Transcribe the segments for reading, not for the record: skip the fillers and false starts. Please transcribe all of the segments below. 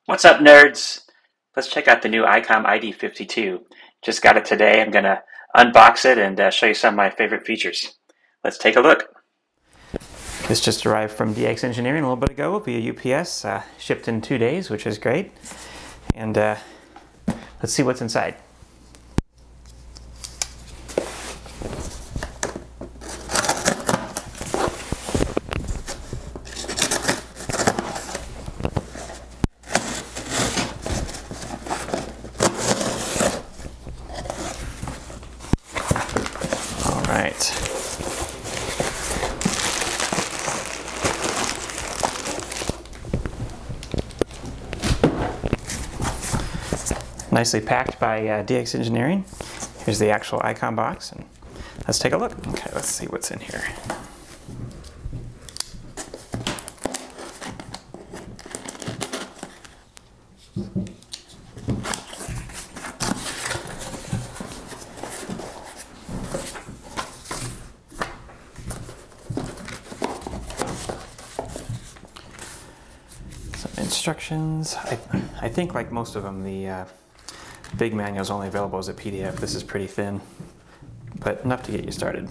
What's up, nerds? Let's check out the new Icom ID-52. Just got it today. I'm going to unbox it and show you some of my favorite features. Let's take a look. This just arrived from DX Engineering a little bit ago via UPS. Shipped in 2 days, which is great. And let's see what's inside. Right. Nicely packed by DX Engineering. Here's the actual Icom box, and let's take a look. Okay, let's see what's in here. Instructions. I think, like most of them, the big manual is only available as a PDF. This is pretty thin, but enough to get you started.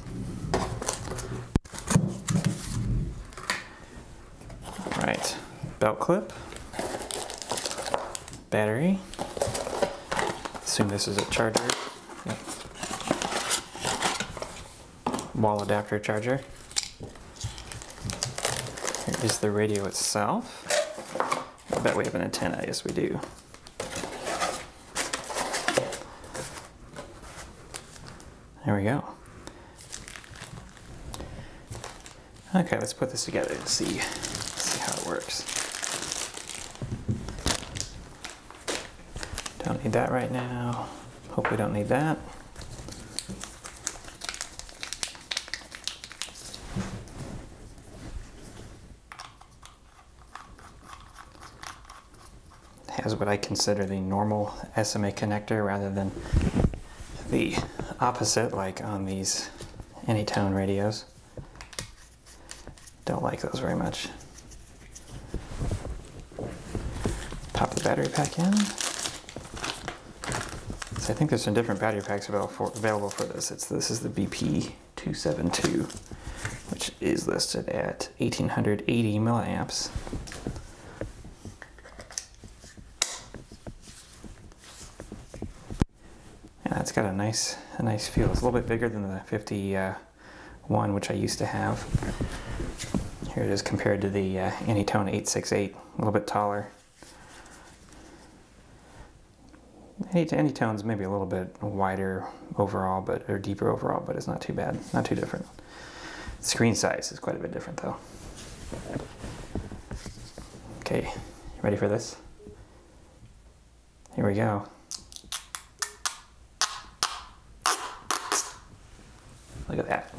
All right, belt clip, battery. Assume this is a charger. Yep. Wall adapter charger. Here is the radio itself. I bet we have an antenna. Yes, we do. There we go. Okay, let's put this together and see how it works. Don't need that right now. Hope we don't need that. Has what I consider the normal SMA connector rather than the opposite, like on these Anytone radios. Don't like those very much. Pop the battery pack in. So I think there's some different battery packs available for this. This is the BP272, which is listed at 1880 milliamps. It's got a nice feel. It's a little bit bigger than the 51, which I used to have. Here it is compared to the Anytone 868, a little bit taller. Anytone's maybe a little bit wider overall, or deeper overall, but it's not too bad, not too different. Screen size is quite a bit different though. Okay, ready for this? Here we go. Look at that.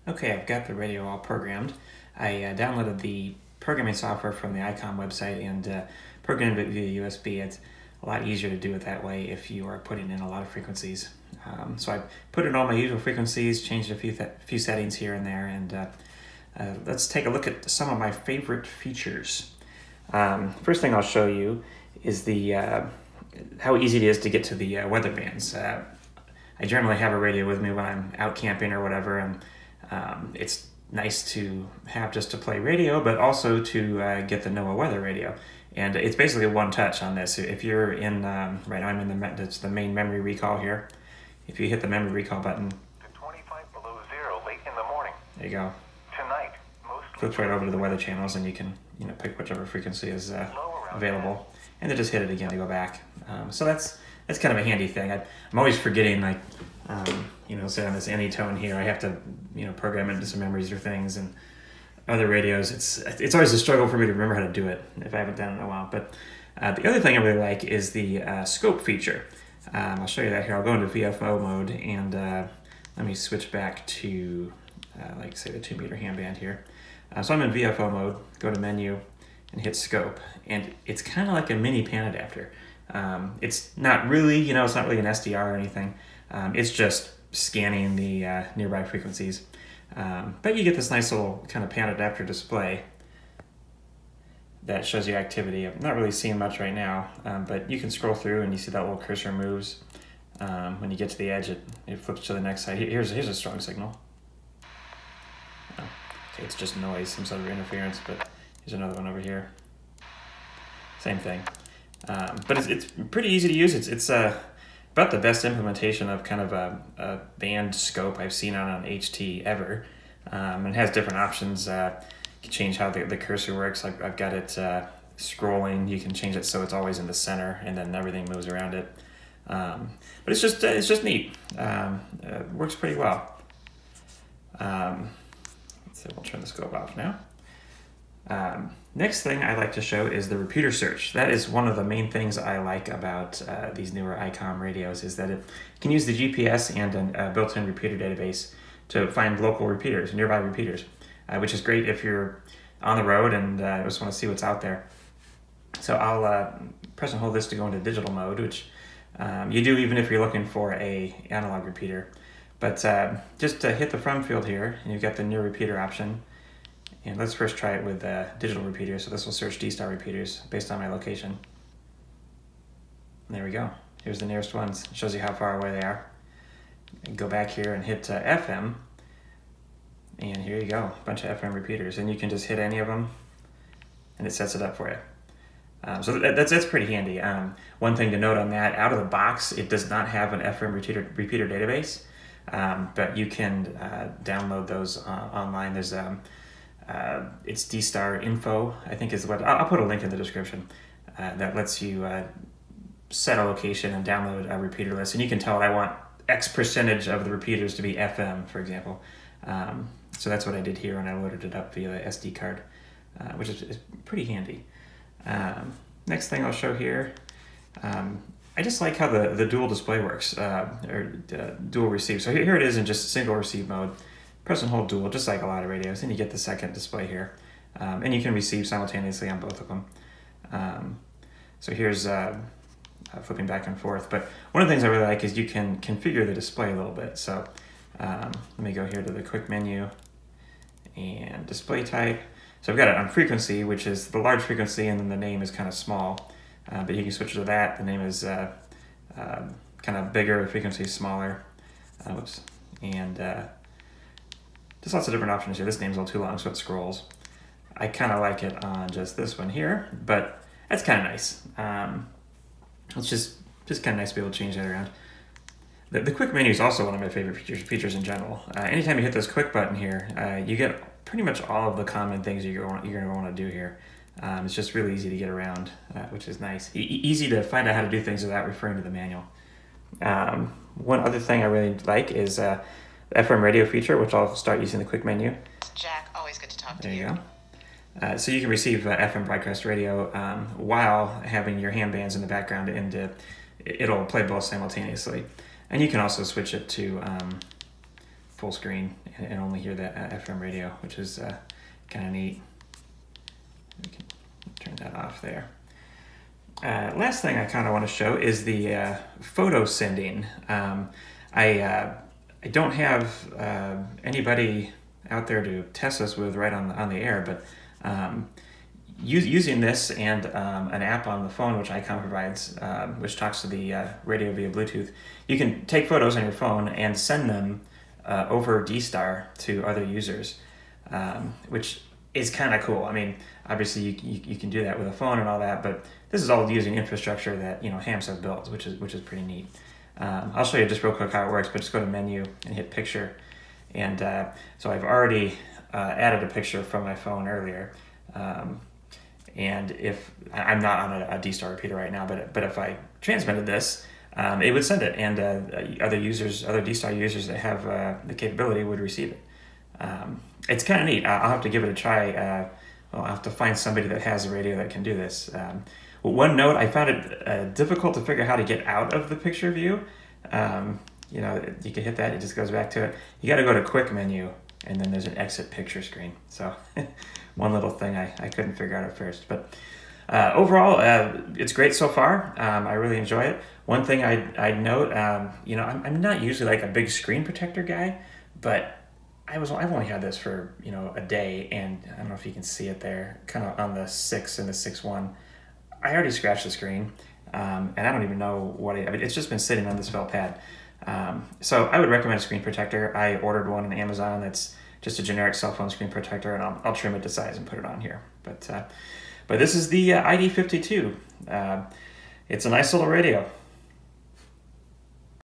Okay, I've got the radio all programmed. I downloaded the programming software from the Icom website and programmed it via USB. It's a lot easier to do it that way if you are putting in a lot of frequencies. So I put in all my usual frequencies, changed a few settings here and there, and let's take a look at some of my favorite features. First thing I'll show you is how easy it is to get to the weather bands. I generally have a radio with me when I'm out camping or whatever, and it's nice to have just to play radio, but also to get the NOAA weather radio. And it's basically one touch on this. If you're in, right now I'm in it's the main memory recall here. If you hit the memory recall button, to 25 below zero late in the morning. There you go. Tonight, mostly flips right over to the weather channels, and you can pick whichever frequency is available, and then just hit it again to go back. So that's kind of a handy thing. I'm always forgetting, like, say on this Anytone here, I have to, program it into some memories or things, and other radios, it's always a struggle for me to remember how to do it if I haven't done it in a while. But the other thing I really like is the scope feature. I'll show you that here. I'll go into VFO mode, and let me switch back to, like, say, the 2-meter handband here. So I'm in VFO mode, go to menu, and hit scope, and it's kind of like a mini pan adapter. It's not really, it's not really an SDR or anything. It's just scanning the nearby frequencies. But you get this nice little kind of pan adapter display that shows you activity. I'm not really seeing much right now, but you can scroll through and you see that little cursor moves. When you get to the edge, it flips to the next side. Here's a strong signal. Okay, it's just noise, some sort of interference, but here's another one over here. Same thing. But it's pretty easy to use. It's about the best implementation of kind of a band scope I've seen on an HT ever. It has different options. You can change how the cursor works. I've got it scrolling. You can change it so it's always in the center, and then everything moves around it. But it's just neat. It works pretty well. So we'll turn the scope off now. Next thing I like to show is the repeater search. That is one of the main things I like about these newer Icom radios, is that it can use the GPS and a built-in repeater database to find local repeaters, nearby repeaters, which is great if you're on the road and just want to see what's out there. So I'll press and hold this to go into digital mode, which you do even if you're looking for a analog repeater. But just hit the from field here, and you've got the near repeater option. And let's first try it with digital repeaters. So this will search D-star repeaters based on my location. And there we go. Here's the nearest ones. It shows you how far away they are. And go back here and hit FM. And here you go, a bunch of FM repeaters. And you can just hit any of them, and it sets it up for you. So that's pretty handy. One thing to note on that, out of the box, it does not have an FM repeater database. But you can download those online. There's it's D-Star Info, I think is what I'll put a link in the description that lets you set a location and download a repeater list, and you can tell it I want X percentage of the repeaters to be FM, for example. So that's what I did here, and I loaded it up via the SD card, which is pretty handy. Next thing I'll show here. I just like how the dual display works, or dual receive. So here it is in just single receive mode. Press and hold dual, just like a lot of radios, and you get the second display here. And you can receive simultaneously on both of them. So here's flipping back and forth. But one of the things I really like is you can configure the display a little bit. So let me go here to the quick menu and display type. So I've got it on frequency, which is the large frequency, and then the name is kind of small. But you can switch to that. The name is kind of bigger, the frequency is smaller. Whoops. And just lots of different options here. This name's a little too long, so it scrolls. I kind of like it on just this one here, but that's kind of nice. It's just kind of nice to be able to change that around. The quick menu is also one of my favorite features in general. Anytime you hit this quick button here, you get pretty much all of the common things you're going to want to do here. It's just really easy to get around, which is nice. Easy to find out how to do things without referring to the manual. One other thing I really like is the FM radio feature, which I'll start using the quick menu. Jack, always good to talk to you. There you go. So you can receive FM broadcast radio while having your handbands in the background, and it'll play both simultaneously. And you can also switch it to full screen and only hear the FM radio, which is kind of neat. We can turn that off there. Last thing I kind of want to show is the photo sending. I don't have anybody out there to test this with right on the air, but using this and an app on the phone, which Icom provides, which talks to the radio via Bluetooth, you can take photos on your phone and send them over D-Star to other users, which is kind of cool. I mean, obviously you can do that with a phone and all that, but this is all using infrastructure that hams have built, which is pretty neat. I'll show you just real quick how it works, but just go to menu and hit picture, and so I've already added a picture from my phone earlier, and if I'm not on a D-Star repeater right now, but if I transmitted this, it would send it, and other D-Star users that have the capability would receive it. It's kind of neat. I'll have to give it a try. I'll have to find somebody that has a radio that can do this. One note, I found it difficult to figure out how to get out of the picture view. You can hit that, it just goes back to it. You got to go to quick menu, and then there's an exit picture screen. So one little thing I couldn't figure out at first. But overall, it's great so far. I really enjoy it. One thing I'd note, I'm not usually like a big screen protector guy, but I've only had this for, a day, and I don't know if you can see it there, kind of on the 6 and the 6.1. I already scratched the screen, and I don't even know it's just been sitting on this felt pad. So I would recommend a screen protector. I ordered one on Amazon that's just a generic cell phone screen protector, and I'll trim it to size and put it on here. But this is the ID-52. It's a nice little radio.